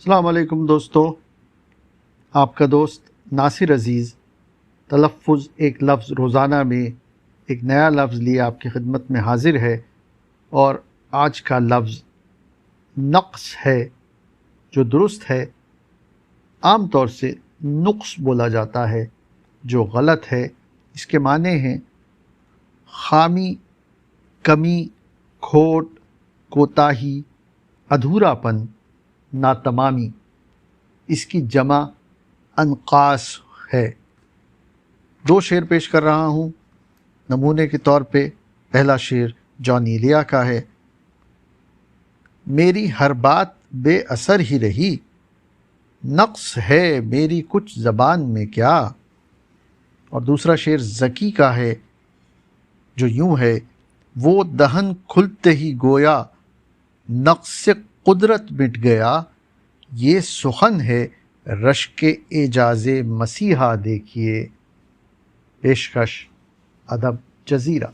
السلام علیکم دوستو، آپ کا دوست ناصر عزیز تلفظ ایک لفظ روزانہ میں ایک نیا لفظ لیے آپ کی خدمت میں حاضر ہے، اور آج کا لفظ نقص ہے جو درست ہے۔ عام طور سے نقص بولا جاتا ہے جو غلط ہے۔ اس کے معنی ہیں خامی، کمی، کھوٹ، کوتاہی، ادھورا پن، ناتمامی۔ اس کی جمع انقاص ہے۔ دو شعر پیش کر رہا ہوں نمونے کے طور پہ۔ پہلا شعر جان ایلیا کا ہے: میری ہر بات بے اثر ہی رہی، نقص ہے میری کچھ زبان میں کیا۔ اور دوسرا شعر زکی کا ہے جو یوں ہے: وہ دہن کھلتے ہی گویا، نقص قدرت مٹ گیا۔ یہ سخن ہے رشک اعجاز مسیحا دیکھیے۔ پیشکش ادب جزیرہ۔